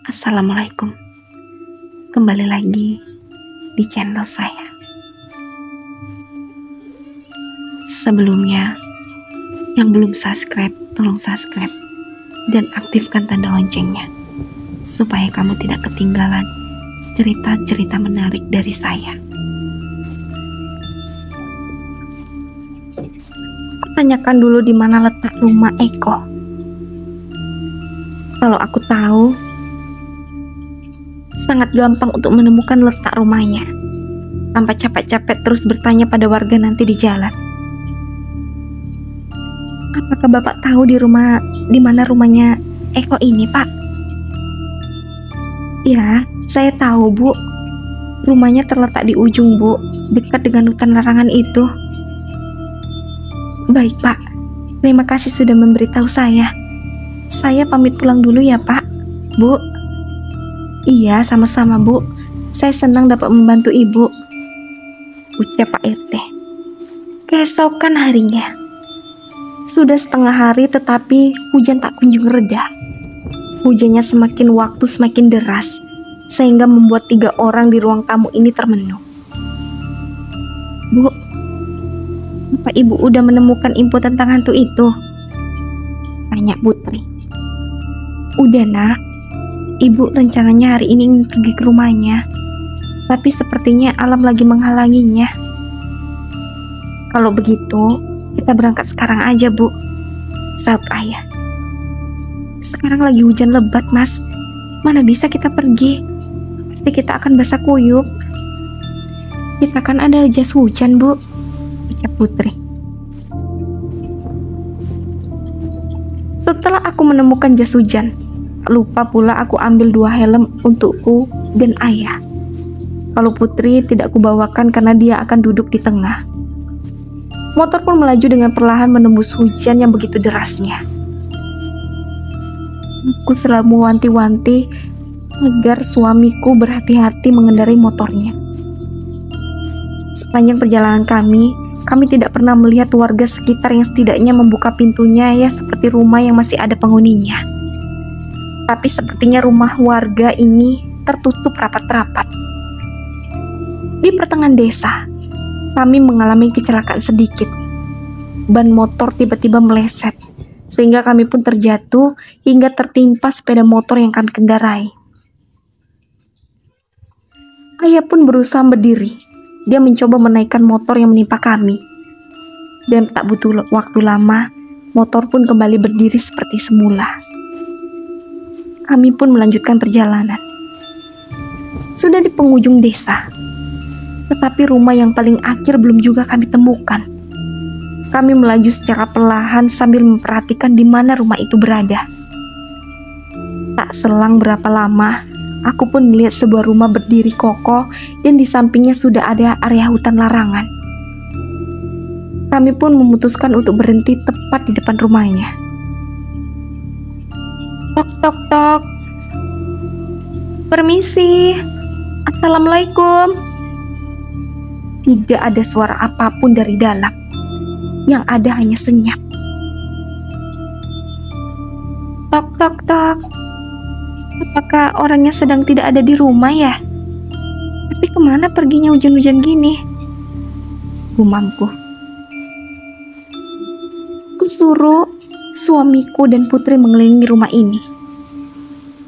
Assalamualaikum. Kembali lagi di channel saya. Sebelumnya, yang belum subscribe, tolong subscribe dan aktifkan tanda loncengnya supaya kamu tidak ketinggalan cerita-cerita menarik dari saya. Aku tanyakan dulu di mana letak rumah Eko. Kalau aku tahu, sangat gampang untuk menemukan letak rumahnya tanpa capek-capek terus bertanya pada warga nanti di jalan. Apakah Bapak tahu di mana rumahnya Eko ini, Pak? Ya, saya tahu, Bu. Rumahnya terletak di ujung, Bu, dekat dengan hutan larangan itu. Baik, Pak. Terima kasih sudah memberitahu saya. Saya pamit pulang dulu ya, Pak. Bu. Iya, sama-sama, Bu. Saya senang dapat membantu Ibu, ucap Pak RT. Keesokan harinya, sudah setengah hari tetapi hujan tak kunjung reda. Hujannya semakin waktu semakin deras, sehingga membuat 3 orang di ruang tamu ini termenung. Bu, apa Ibu udah menemukan info tentang hantu itu? Tanya Putri. Udah, Nak. Ibu rencananya hari ini ingin pergi ke rumahnya, tapi sepertinya alam lagi menghalanginya. Kalau begitu, kita berangkat sekarang aja, Bu, saut Ayah. Sekarang lagi hujan lebat, Mas. Mana bisa kita pergi? Pasti kita akan basah kuyup. Kita kan ada jas hujan, Bu, ucap Putri. Setelah aku menemukan jas hujan, lupa pula aku ambil 2 helm untukku dan Ayah. Kalau Putri tidak kubawakan karena dia akan duduk di tengah. Motor pun melaju dengan perlahan menembus hujan yang begitu derasnya. Aku selalu mewanti-wanti agar suamiku berhati-hati mengendarai motornya. Sepanjang perjalanan kami tidak pernah melihat warga sekitar yang setidaknya membuka pintunya ya seperti rumah yang masih ada penghuninya. Tapi sepertinya rumah warga ini tertutup rapat-rapat. Di pertengahan desa, kami mengalami kecelakaan sedikit. Ban motor tiba-tiba meleset, sehingga kami pun terjatuh hingga tertimpa sepeda motor yang kami kendarai. Ayah pun berusaha berdiri. Dia mencoba menaikkan motor yang menimpa kami. Dan tak butuh waktu lama, motor pun kembali berdiri seperti semula. Kami pun melanjutkan perjalanan. Sudah di penghujung desa, tetapi rumah yang paling akhir belum juga kami temukan. Kami melaju secara perlahan sambil memperhatikan di mana rumah itu berada. Tak selang berapa lama, aku pun melihat sebuah rumah berdiri kokoh dan di sampingnya sudah ada area hutan larangan. Kami pun memutuskan untuk berhenti tepat di depan rumahnya. Tok tok tok. Permisi. Assalamualaikum. Tidak ada suara apapun dari dalam. Yang ada hanya senyap. Tok tok tok. Apakah orangnya sedang tidak ada di rumah ya? Tapi kemana perginya hujan-hujan gini? Gumamku. Kusuruh suamiku dan Putri mengelilingi rumah ini.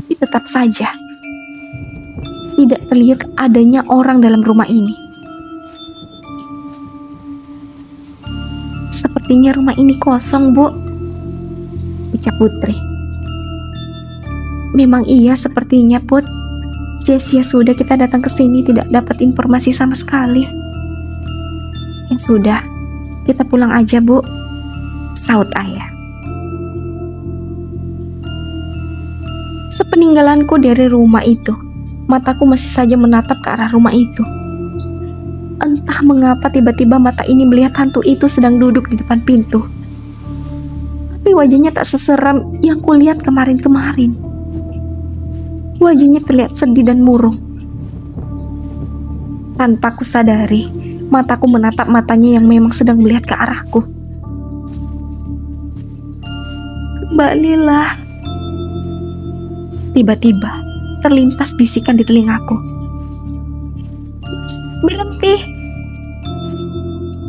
Tapi tetap saja tidak terlihat adanya orang dalam rumah ini. Sepertinya rumah ini kosong, Bu, ucap Putri. Memang iya sepertinya, Put. Sia-sia sudah kita datang ke sini tidak dapat informasi sama sekali. Ya sudah, kita pulang aja, Bu, saut Ayah. Sepeninggalanku dari rumah itu, mataku masih saja menatap ke arah rumah itu. Entah mengapa tiba-tiba mata ini melihat hantu itu sedang duduk di depan pintu. Tapi wajahnya tak seseram yang kulihat kemarin-kemarin. Wajahnya terlihat sedih dan murung. Tanpa kusadari, mataku menatap matanya yang memang sedang melihat ke arahku. Kembalilah, Tiba-tiba, terlintas bisikan di telingaku. "Mas, berhenti."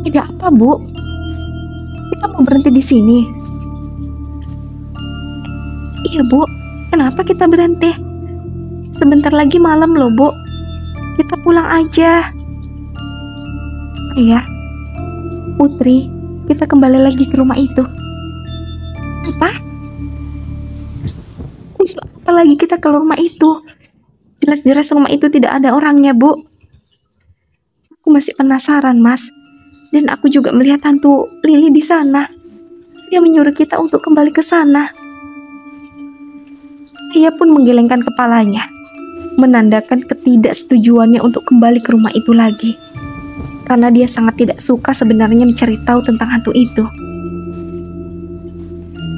"Tidak apa, Bu. Kita mau berhenti di sini." "Iya, Bu. Kenapa kita berhenti? Sebentar lagi malam loh, Bu. Kita pulang aja." "Iya, Putri, kita kembali lagi ke rumah itu." "Apa? Untuk apa lagi kita ke rumah itu? Jelas-jelas rumah itu tidak ada orangnya, Bu." "Aku masih penasaran, Mas. Dan aku juga melihat hantu Lili di sana. Dia menyuruh kita untuk kembali ke sana." Ia pun menggelengkan kepalanya, menandakan ketidaksetujuannya untuk kembali ke rumah itu lagi. Karena dia sangat tidak suka sebenarnya mencari tahu tentang hantu itu.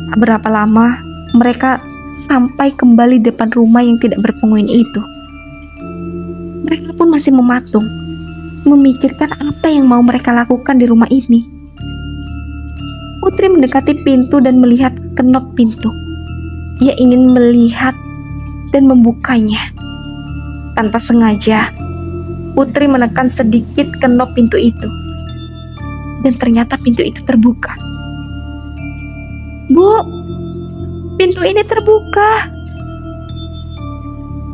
Tak berapa lama, mereka sampai kembali depan rumah yang tidak berpenghuni itu. Mereka pun masih mematung, memikirkan apa yang mau mereka lakukan di rumah ini. Putri mendekati pintu dan melihat kenop pintu. Ia ingin melihat dan membukanya. Tanpa sengaja, Putri menekan sedikit kenop pintu itu. Dan ternyata pintu itu terbuka. "Bu, pintu ini terbuka."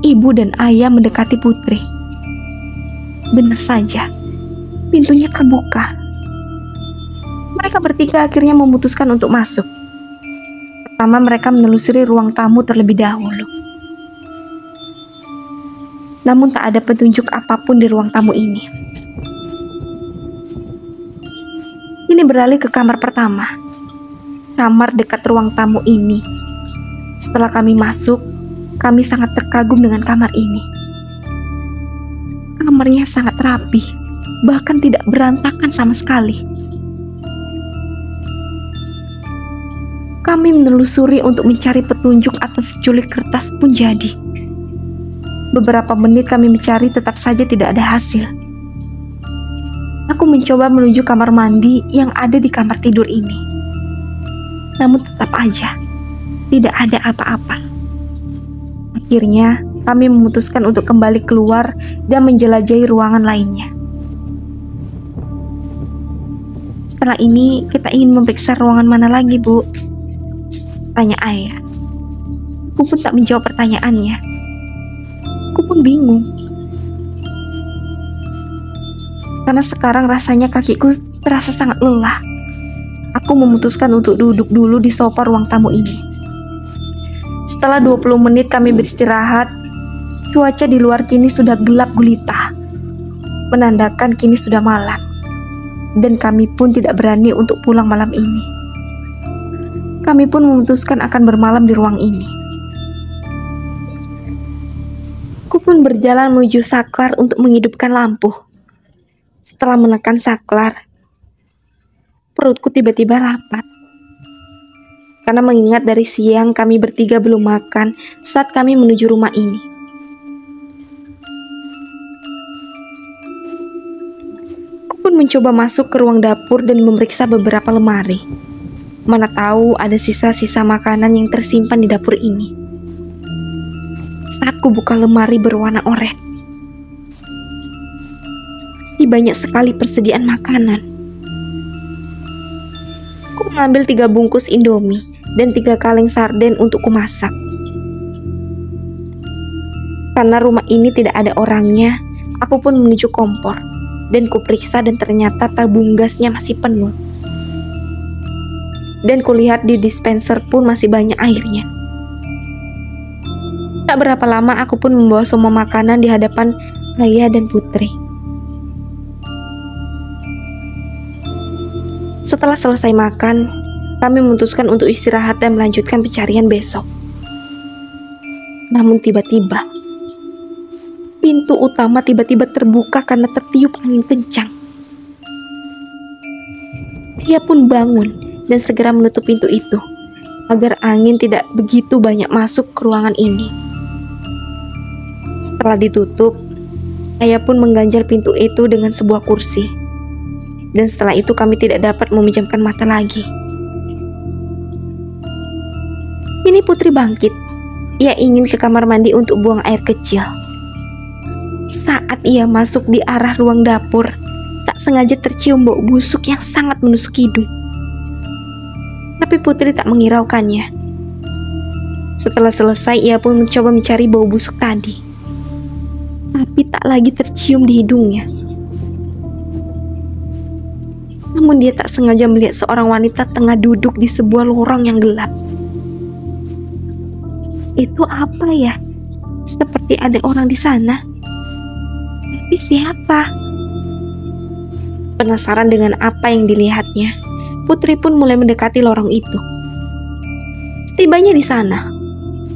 Ibu dan ayah mendekati Putri. Benar saja, pintunya terbuka. Mereka bertiga akhirnya memutuskan untuk masuk. Pertama, mereka menelusuri ruang tamu terlebih dahulu. Namun tak ada petunjuk apapun di ruang tamu ini. Ini beralih ke kamar pertama. Kamar dekat ruang tamu ini. Setelah kami masuk, kami sangat terkagum dengan kamar ini. Kamarnya sangat rapi, bahkan tidak berantakan sama sekali. Kami menelusuri untuk mencari petunjuk atas seculik kertas pun jadi. Beberapa menit kami mencari, tetap saja tidak ada hasil. Aku mencoba menuju kamar mandi yang ada di kamar tidur ini. Namun tetap aja, tidak ada apa-apa. Akhirnya, kami memutuskan untuk kembali keluar dan menjelajahi ruangan lainnya. Setelah ini, kita ingin memeriksa ruangan mana lagi, Bu? Tanya ayah. Aku pun tak menjawab pertanyaannya. Aku pun bingung. Karena sekarang rasanya kakiku terasa sangat lelah. Aku memutuskan untuk duduk dulu di sofa ruang tamu ini. Setelah 20 menit kami beristirahat, cuaca di luar kini sudah gelap gulita, menandakan kini sudah malam. Dan kami pun tidak berani untuk pulang malam ini. Kami pun memutuskan akan bermalam di ruang ini. Aku pun berjalan menuju saklar untuk menghidupkan lampu. Setelah menekan saklar, perutku tiba-tiba lapar. Karena mengingat dari siang kami bertiga belum makan saat kami menuju rumah ini. Aku pun mencoba masuk ke ruang dapur dan memeriksa beberapa lemari. Mana tahu ada sisa-sisa makanan yang tersimpan di dapur ini. Saat ku buka lemari berwarna oranye, pasti banyak sekali persediaan makanan. Aku mengambil 3 bungkus Indomie dan 3 kaleng sarden untuk kumasak. Karena rumah ini tidak ada orangnya, aku pun menuju kompor dan kuperiksa dan ternyata tabung gasnya masih penuh. Dan kulihat di dispenser pun masih banyak airnya. Tak berapa lama aku pun membawa semua makanan di hadapan ayah dan Putri. Setelah selesai makan, kami memutuskan untuk istirahat dan melanjutkan pencarian besok. Namun tiba-tiba, pintu utama tiba-tiba terbuka karena tertiup angin kencang. Ia pun bangun dan segera menutup pintu itu, agar angin tidak begitu banyak masuk ke ruangan ini. Setelah ditutup, ayah pun mengganjal pintu itu dengan sebuah kursi. Dan setelah itu kami tidak dapat memejamkan mata lagi. Ini Putri bangkit, Ia ingin ke kamar mandi untuk buang air kecil. Saat ia masuk di arah ruang dapur, tak sengaja tercium bau busuk yang sangat menusuk hidung. Tapi Putri tak menghiraukannya. Setelah selesai, ia pun mencoba mencari bau busuk tadi, tapi tak lagi tercium di hidungnya. Namun dia tak sengaja melihat seorang wanita tengah duduk di sebuah lorong yang gelap. Itu apa ya? Seperti ada orang di sana. Tapi siapa? Penasaran dengan apa yang dilihatnya, Putri pun mulai mendekati lorong itu. Setibanya di sana,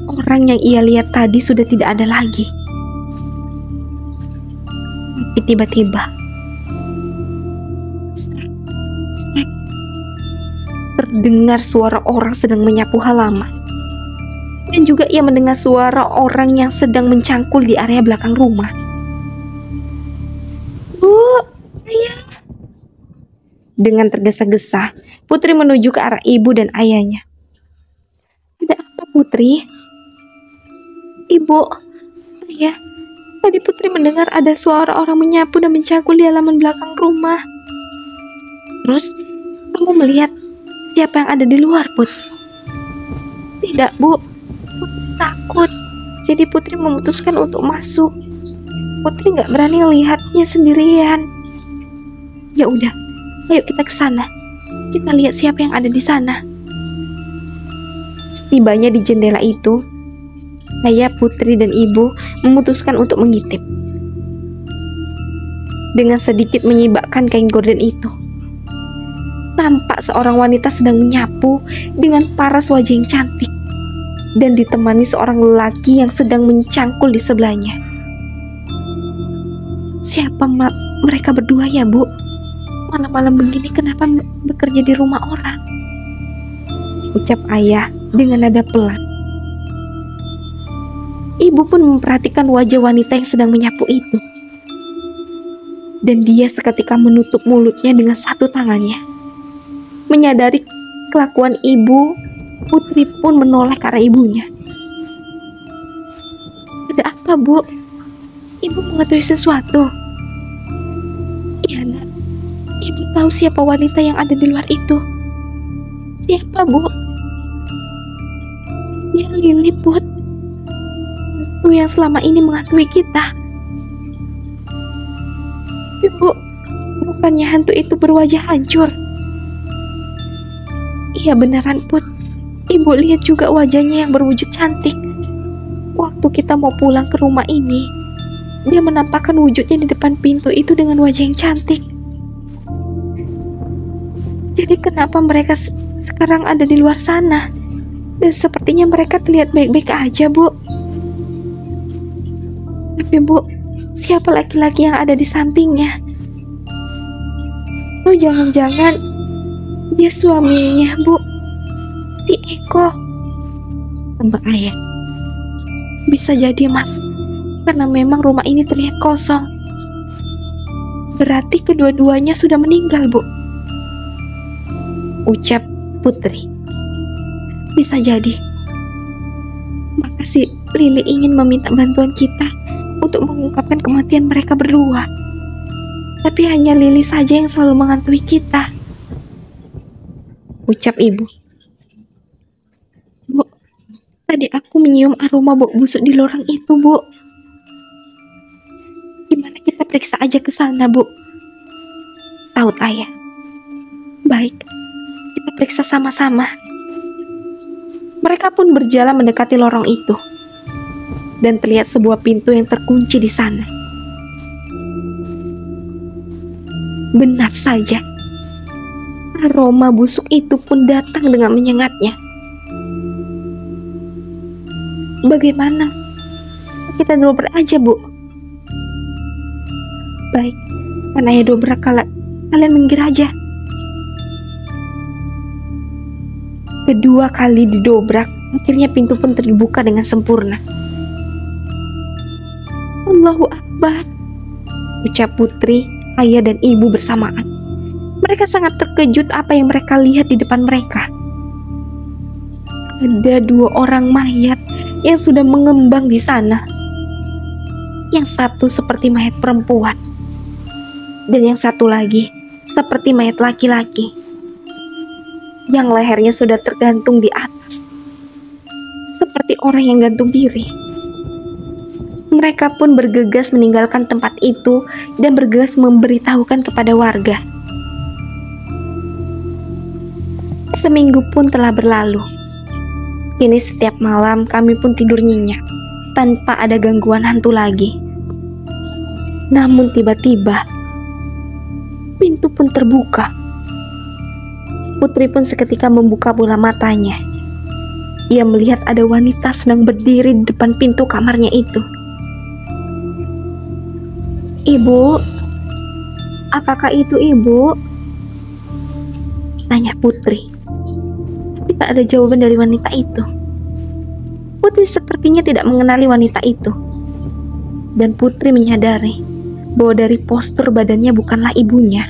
orang yang ia lihat tadi sudah tidak ada lagi. Tapi tiba-tiba, terdengar suara orang sedang menyapu halaman. Dan juga ia mendengar suara orang yang sedang mencangkul di area belakang rumah. Bu, ayah. Dengan tergesa-gesa, Putri menuju ke arah ibu dan ayahnya. Ada apa, Putri? Ibu, ayah, tadi Putri mendengar ada suara orang menyapu dan mencangkul di halaman belakang rumah. Terus, kamu melihat siapa yang ada di luar, Put? Tidak, Bu. Putri takut. Jadi Putri memutuskan untuk masuk. Putri nggak berani lihatnya sendirian. Ya udah, ayo kita ke sana. Kita lihat siapa yang ada di sana. Setibanya di jendela itu, ayah, Putri, dan ibu memutuskan untuk mengintip. Dengan sedikit menyibakkan kain gorden itu, tampak seorang wanita sedang menyapu dengan paras wajah yang cantik dan ditemani seorang lelaki yang sedang mencangkul di sebelahnya. Siapa mereka berdua ya, Bu? Malam-malam begini kenapa bekerja di rumah orang? Ucap ayah dengan nada pelan. Ibu pun memperhatikan wajah wanita yang sedang menyapu itu. Dan dia seketika menutup mulutnya dengan satu tangannya. Menyadari kelakuan ibu, Putri pun menoleh ke arah ibunya. Ada apa, Bu? Ibu mengetahui sesuatu? Iya, Nak. Ibu tahu siapa wanita yang ada di luar itu. Siapa, Bu? Dia Lili, Put. Itu yang selama ini menghantui kita. Ibu, bukannya hantu itu berwajah hancur? Iya beneran, Put. Ibu lihat juga wajahnya yang berwujud cantik. Waktu kita mau pulang ke rumah ini, dia menampakkan wujudnya di depan pintu itu dengan wajah yang cantik. Jadi kenapa mereka sekarang ada di luar sana? Dan sepertinya mereka terlihat baik-baik aja, Bu. Tapi Bu, siapa laki-laki yang ada di sampingnya? Oh, jangan-jangan dia suaminya, Bu. Si Eko. Tambah ayah. Bisa jadi, Mas. Karena memang rumah ini terlihat kosong. Berarti kedua-duanya sudah meninggal, Bu. Ucap Putri. Bisa jadi. Makasih, Lili ingin meminta bantuan kita untuk mengungkapkan kematian mereka berdua. Tapi hanya Lili saja yang selalu menghantui kita. Ucap ibu. Bu, tadi aku menyium aroma bau busuk di lorong itu, Bu. Gimana kita periksa aja ke sana, Bu? Sahut ayah. Baik, kita periksa sama-sama. Mereka pun berjalan mendekati lorong itu. Dan terlihat sebuah pintu yang terkunci di sana. Benar saja. Aroma busuk itu pun datang dengan menyengatnya. Bagaimana? Kita dobrak aja, Bu. Baik, kan ayah dobrak, kalian minggir aja. Kedua kali didobrak, akhirnya pintu pun terbuka dengan sempurna. Allahu Akbar, ucap Putri, ayah dan ibu bersamaan. Mereka sangat terkejut apa yang mereka lihat di depan mereka. Ada dua orang mayat yang sudah mengembang di sana. Yang satu seperti mayat perempuan, dan yang satu lagi seperti mayat laki-laki, yang lehernya sudah tergantung di atas, seperti orang yang gantung diri. Mereka pun bergegas meninggalkan tempat itu dan bergegas memberitahukan kepada warga. Seminggu pun telah berlalu. Kini setiap malam kami pun tidur nyenyak, tanpa ada gangguan hantu lagi. Namun tiba-tiba, pintu pun terbuka. Putri pun seketika membuka bola matanya. Ia melihat ada wanita sedang berdiri di depan pintu kamarnya itu. "Ibu, apakah itu ibu?" tanya Putri. Tapi tak ada jawaban dari wanita itu. Putri sepertinya tidak mengenali wanita itu. Dan Putri menyadari bahwa dari postur badannya bukanlah ibunya.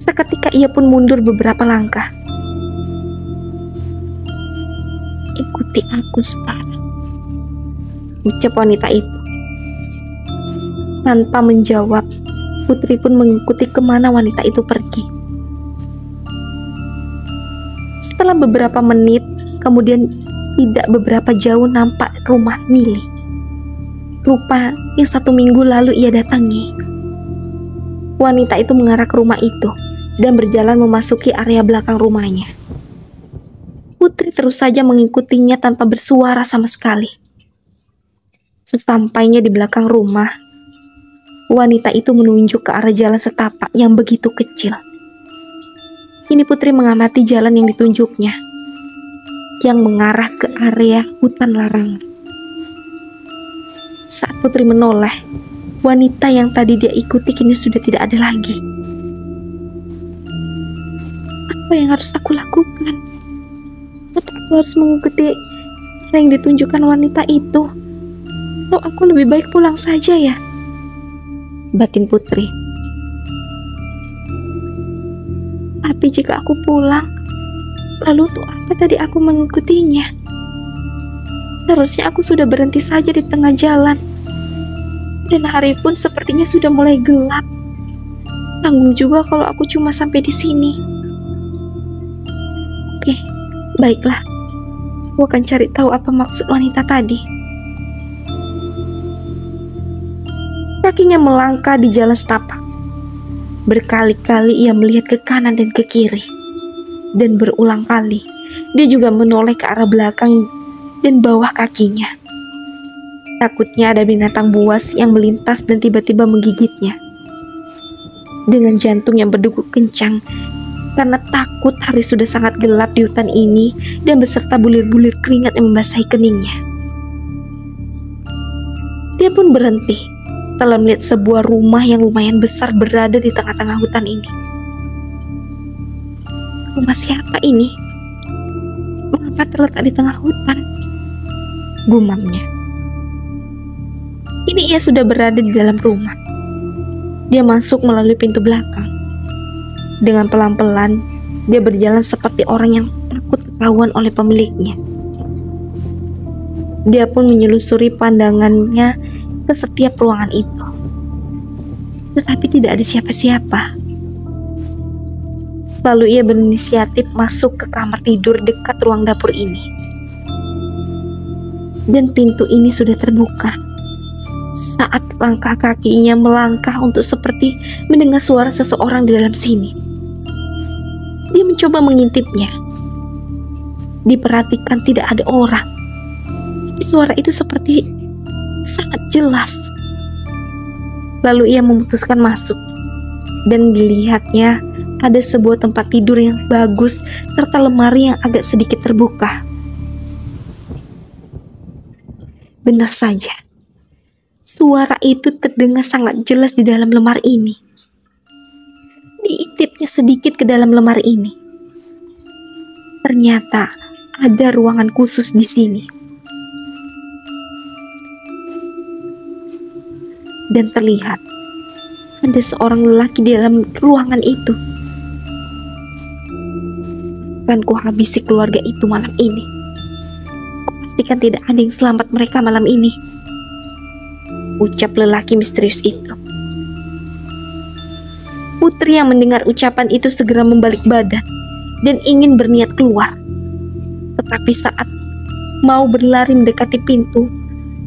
Seketika ia pun mundur beberapa langkah. "Ikuti aku sekarang," ucap wanita itu. Tanpa menjawab, Putri pun mengikuti kemana wanita itu pergi. Setelah beberapa menit, kemudian tidak beberapa jauh nampak rumah Nili. Rupa yang 1 minggu lalu ia datangi. Wanita itu mengarah ke rumah itu dan berjalan memasuki area belakang rumahnya. Putri terus saja mengikutinya tanpa bersuara sama sekali. Sesampainya di belakang rumah, wanita itu menunjuk ke arah jalan setapak yang begitu kecil. Kini Putri mengamati jalan yang ditunjuknya, yang mengarah ke area hutan larangan. Saat Putri menoleh, wanita yang tadi dia ikuti kini sudah tidak ada lagi. Apa yang harus aku lakukan? Apa aku harus mengikuti apa yang ditunjukkan wanita itu? Atau aku lebih baik pulang saja ya? Batin Putri. Tapi jika aku pulang, lalu untuk apa tadi aku mengikutinya? Seharusnya aku sudah berhenti saja di tengah jalan. Dan hari pun sepertinya sudah mulai gelap. Tanggung juga kalau aku cuma sampai di sini. Oke, baiklah. Aku akan cari tahu apa maksud wanita tadi. Kakinya melangkah di jalan setapak. Berkali-kali ia melihat ke kanan dan ke kiri. Dan berulang kali, dia juga menoleh ke arah belakang dan bawah kakinya. Takutnya ada binatang buas yang melintas dan tiba-tiba menggigitnya. Dengan jantung yang berdegup kencang, karena takut hari sudah sangat gelap di hutan ini dan beserta bulir-bulir keringat yang membasahi keningnya. Dia pun berhenti setelah melihat sebuah rumah yang lumayan besar berada di tengah-tengah hutan ini. Rumah siapa ini? Mengapa terletak di tengah hutan? Gumamnya. Kini ia sudah berada di dalam rumah. Dia masuk melalui pintu belakang. Dengan pelan-pelan, dia berjalan seperti orang yang takut ketahuan oleh pemiliknya. Dia pun menyelusuri pandangannya ke setiap ruangan itu. Tetapi tidak ada siapa-siapa. Lalu ia berinisiatif masuk ke kamar tidur dekat ruang dapur ini. Dan pintu ini sudah terbuka. Saat langkah kakinya melangkah untuk seperti mendengar suara seseorang di dalam sini. Dia mencoba mengintipnya. Diperhatikan tidak ada orang. Tapi suara itu seperti sangat jelas. Lalu ia memutuskan masuk. Dan dilihatnya ada sebuah tempat tidur yang bagus serta lemari yang agak sedikit terbuka. Benar saja, suara itu terdengar sangat jelas di dalam lemari ini. Diintipnya sedikit ke dalam lemari ini. Ternyata ada ruangan khusus di sini. Dan terlihat ada seorang lelaki di dalam ruangan itu. Akan kuhabisi keluarga itu malam ini. Tapi kan tidak ada yang selamat mereka malam ini, ucap lelaki misterius itu. Putri yang mendengar ucapan itu segera membalik badan dan ingin berniat keluar. Tetapi saat mau berlari mendekati pintu,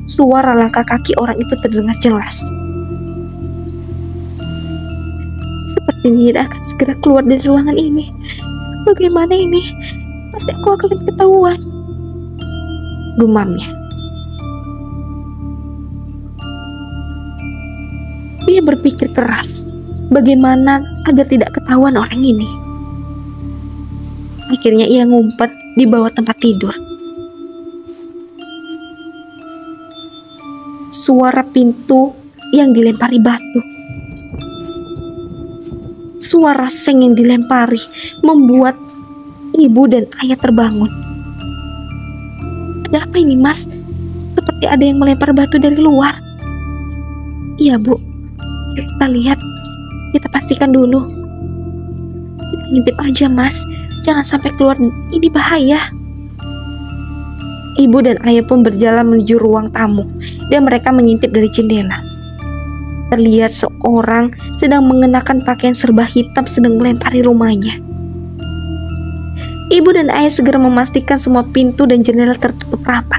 suara langkah kaki orang itu terdengar jelas. Sepertinya tidak akan segera keluar dari ruangan ini. Bagaimana ini? Pasti aku akan ketahuan, gumamnya. Dia berpikir keras bagaimana agar tidak ketahuan orang ini. Akhirnya ia ngumpet di bawah tempat tidur. Suara pintu yang dilempari batu, suara seng yang dilempari membuat ibu dan ayah terbangun. Ada apa ini, Mas? Seperti ada yang melempar batu dari luar. Iya, Bu. Yuk kita lihat. Kita pastikan dulu. Kita ngintip aja, Mas. Jangan sampai keluar, ini bahaya. Ibu dan ayah pun berjalan menuju ruang tamu dan mereka mengintip dari jendela. Terlihat seorang sedang mengenakan pakaian serba hitam sedang melempari rumahnya. Ibu dan ayah segera memastikan semua pintu dan jendela tertutup rapat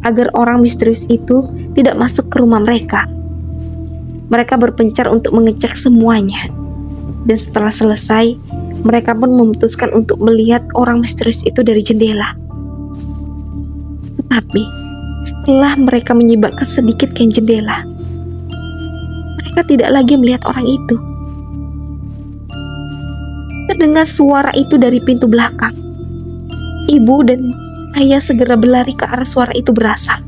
agar orang misterius itu tidak masuk ke rumah mereka. Mereka berpencar untuk mengecek semuanya. Dan setelah selesai, mereka pun memutuskan untuk melihat orang misterius itu dari jendela. Tetapi setelah mereka menyibakkan sedikit kain jendela, mereka tidak lagi melihat orang itu. Terdengar suara itu dari pintu belakang. Ibu dan ayah segera berlari ke arah suara itu berasal.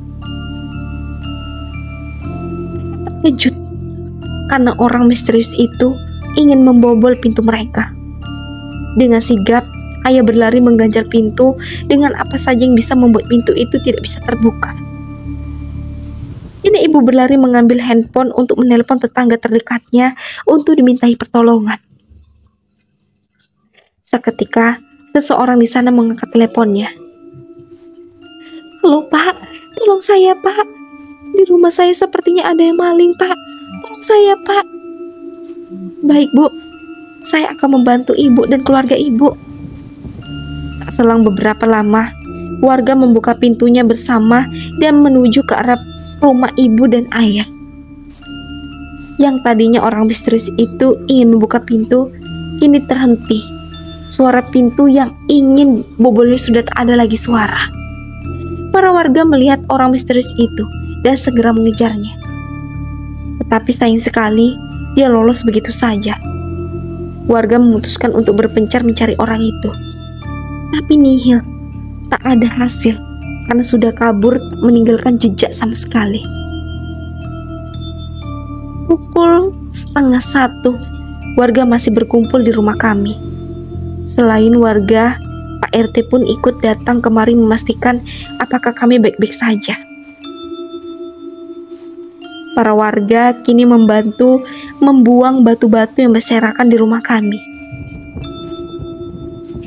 Terkejut karena orang misterius itu ingin membobol pintu mereka. Dengan sigap, ayah berlari mengganjal pintu dengan apa saja yang bisa membuat pintu itu tidak bisa terbuka. Ini ibu berlari mengambil handphone untuk menelpon tetangga terdekatnya untuk dimintai pertolongan. Seketika, seseorang di sana mengangkat teleponnya. Halo, Pak. Tolong saya, Pak. Di rumah saya sepertinya ada yang maling, Pak. Tolong saya, Pak. Baik, Bu. Saya akan membantu ibu dan keluarga ibu. Tak selang beberapa lama, warga membuka pintunya bersama dan menuju ke arah rumah ibu dan ayah. Yang tadinya orang misterius itu ingin membuka pintu, kini terhenti. Suara pintu yang ingin bobolnya sudah tak ada lagi suara. Para warga melihat orang misterius itu dan segera mengejarnya. Tetapi sayang sekali, dia lolos begitu saja. Warga memutuskan untuk berpencar mencari orang itu. Tapi nihil, tak ada hasil karena sudah kabur meninggalkan jejak sama sekali. Pukul 12:30, warga masih berkumpul di rumah kami. Selain warga, Pak RT pun ikut datang kemari memastikan apakah kami baik-baik saja. Para warga kini membantu membuang batu-batu yang berserakan di rumah kami.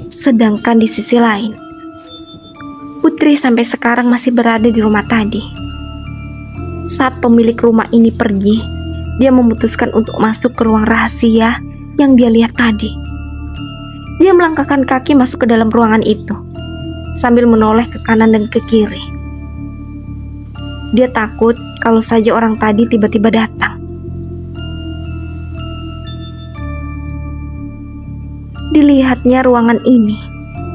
Sedangkan di sisi lain, Putri sampai sekarang masih berada di rumah tadi. Saat pemilik rumah ini pergi, dia memutuskan untuk masuk ke ruang rahasia yang dia lihat tadi. Dia melangkahkan kaki masuk ke dalam ruangan itu, sambil menoleh ke kanan dan ke kiri. Dia takut kalau saja orang tadi tiba-tiba datang. Dilihatnya ruangan ini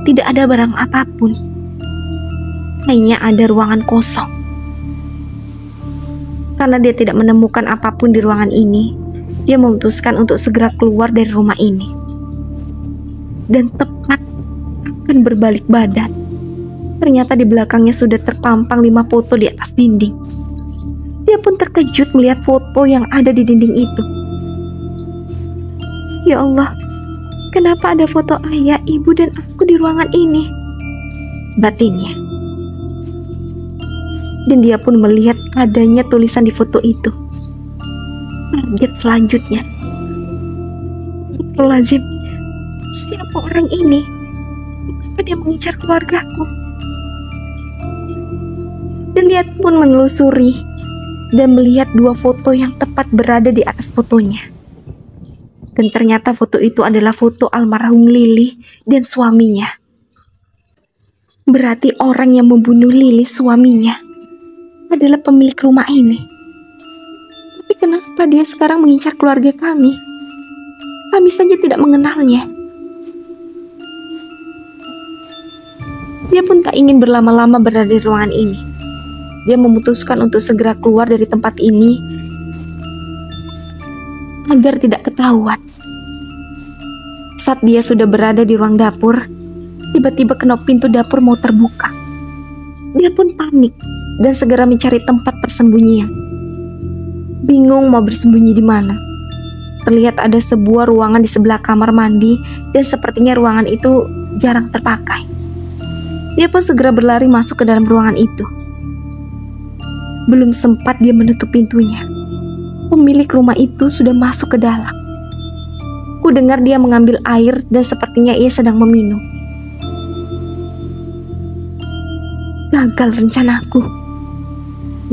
tidak ada barang apapun. Hanya ada ruangan kosong. Karena dia tidak menemukan apapun di ruangan ini, dia memutuskan untuk segera keluar dari rumah ini. Dan tepat akan berbalik badan, ternyata di belakangnya sudah terpampang 5 foto di atas dinding. Dia pun terkejut melihat foto yang ada di dinding itu. Ya Allah, kenapa ada foto ayah, ibu, dan aku di ruangan ini? Batinnya. Dan dia pun melihat adanya tulisan di foto itu. Target selanjutnya. Astagfirullahaladzim. Siapa orang ini? Mengapa dia mengincar keluargaku? Dan dia pun menelusuri dan melihat dua foto yang tepat berada di atas fotonya. Dan ternyata foto itu adalah foto almarhum Lili dan suaminya. Berarti orang yang membunuh Lili, suaminya, adalah pemilik rumah ini. Tapi kenapa dia sekarang mengincar keluarga kami? Kami saja tidak mengenalnya. Dia pun tak ingin berlama-lama berada di ruangan ini. Dia memutuskan untuk segera keluar dari tempat ini agar tidak ketahuan. Saat dia sudah berada di ruang dapur, tiba-tiba kenop pintu dapur mau terbuka. Dia pun panik dan segera mencari tempat persembunyian. Bingung mau bersembunyi di mana. Terlihat ada sebuah ruangan di sebelah kamar mandi dan sepertinya ruangan itu jarang terpakai. Dia pun segera berlari masuk ke dalam ruangan itu. Belum sempat dia menutup pintunya, pemilik rumah itu sudah masuk ke dalam. Ku dengar dia mengambil air dan sepertinya ia sedang meminum. Gagal rencanaku,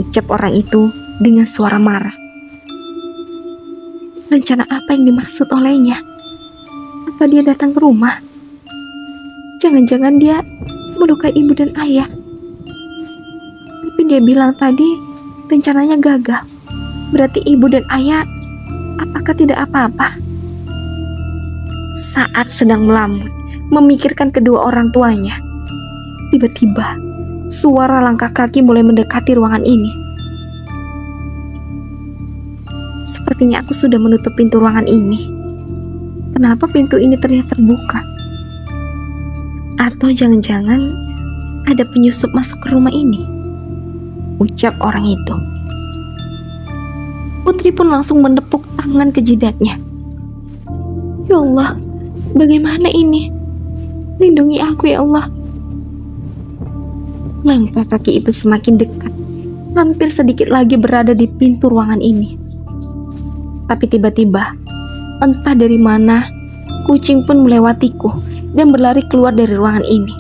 ucap orang itu dengan suara marah. Rencana apa yang dimaksud olehnya? Apa dia datang ke rumah? Jangan-jangan dia melukai ibu dan ayah. Tapi dia bilang tadi rencananya gagal. Berarti ibu dan ayah apakah tidak apa-apa? Saat sedang melamun, memikirkan kedua orang tuanya, tiba-tiba suara langkah kaki mulai mendekati ruangan ini. Sepertinya aku sudah menutup pintu ruangan ini. Kenapa pintu ini terlihat terbuka? Atau jangan-jangan ada penyusup masuk ke rumah ini? Ucap orang itu. Putri pun langsung menepuk tangan ke jidatnya. Ya Allah, bagaimana ini? Lindungi aku ya Allah. Langkah kaki itu semakin dekat, hampir sedikit lagi berada di pintu ruangan ini. Tapi tiba-tiba, entah dari mana, kucing pun melewatiku dan berlari keluar dari ruangan ini.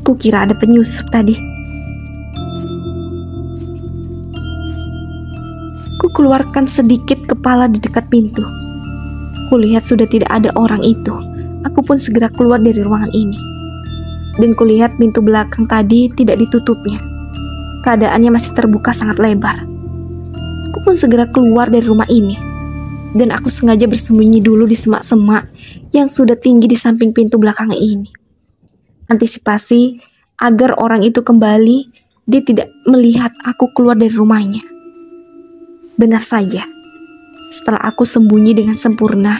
Kukira ada penyusup tadi. Kukeluarkan sedikit kepala di dekat pintu. Kulihat sudah tidak ada orang itu. Aku pun segera keluar dari ruangan ini. Dan kulihat pintu belakang tadi tidak ditutupnya. Keadaannya masih terbuka sangat lebar. Aku pun segera keluar dari rumah ini. Dan aku sengaja bersembunyi dulu di semak-semak yang sudah tinggi di samping pintu belakang ini. Antisipasi agar orang itu kembali, dia tidak melihat aku keluar dari rumahnya. Benar saja, setelah aku sembunyi dengan sempurna,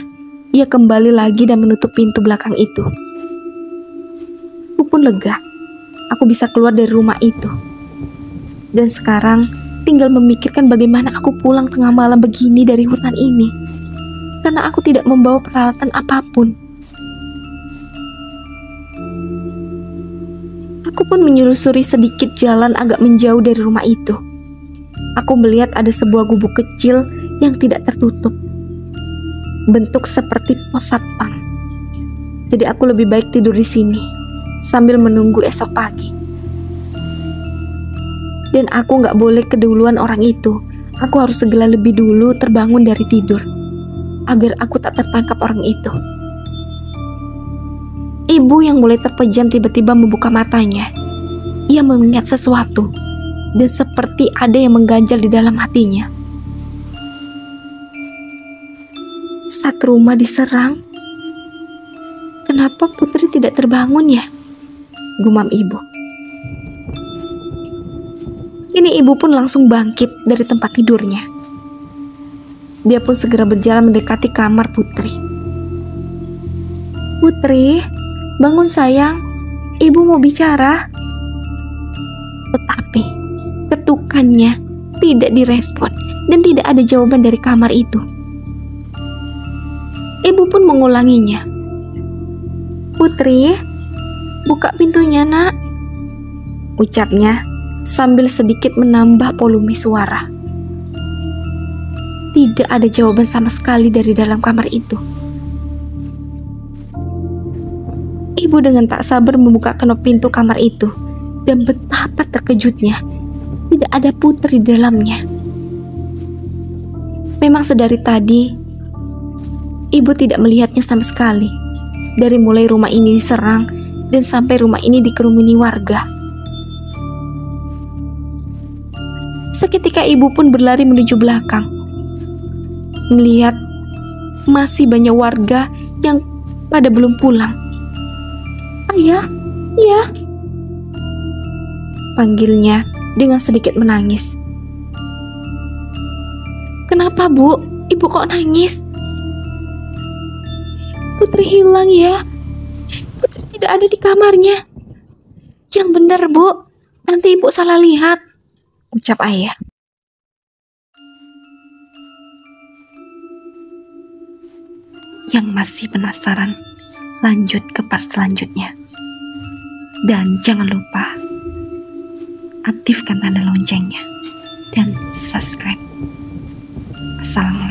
ia kembali lagi dan menutup pintu belakang itu. Aku pun lega, aku bisa keluar dari rumah itu. Dan sekarang tinggal memikirkan bagaimana aku pulang tengah malam begini dari hutan ini. Karena aku tidak membawa peralatan apapun. Aku pun menyusuri sedikit jalan agak menjauh dari rumah itu. Aku melihat ada sebuah gubuk kecil yang tidak tertutup. Bentuk seperti pos satpam. Jadi aku lebih baik tidur di sini sambil menunggu esok pagi. Dan aku gak boleh keduluan orang itu. Aku harus segera lebih dulu terbangun dari tidur agar aku tak tertangkap orang itu. Ibu yang mulai terpejam tiba-tiba membuka matanya. Ia mengingat sesuatu dan seperti ada yang mengganjal di dalam hatinya. Saat rumah diserang, kenapa Putri tidak terbangun ya? Gumam ibu. Kini ibu pun langsung bangkit dari tempat tidurnya. Dia pun segera berjalan mendekati kamar Putri. Putri, bangun sayang, ibu mau bicara. Tetapi ketukannya tidak direspon dan tidak ada jawaban dari kamar itu. Ibu pun mengulanginya. Putri, buka pintunya nak, ucapnya sambil sedikit menambah volume suara. Tidak ada jawaban sama sekali dari dalam kamar itu. Ibu dengan tak sabar membuka kenop pintu kamar itu Dan betapa terkejutnya, tidak ada putri di dalamnya. Memang sedari tadi, ibu tidak melihatnya sama sekali. Dari mulai rumah ini diserang dan sampai rumah ini dikerumuni warga. Seketika ibu pun berlari menuju belakang, melihat masih banyak warga yang pada belum pulang. "Ayah, ya," panggilnya dengan sedikit menangis. "Kenapa, Bu? Ibu kok nangis?" "Putri hilang ya. Putri tidak ada di kamarnya." "Yang benar, Bu. Nanti Ibu salah lihat," ucap ayah. Yang masih penasaran, lanjut ke part selanjutnya. Dan jangan lupa aktifkan tanda loncengnya dan subscribe. Assalamualaikum.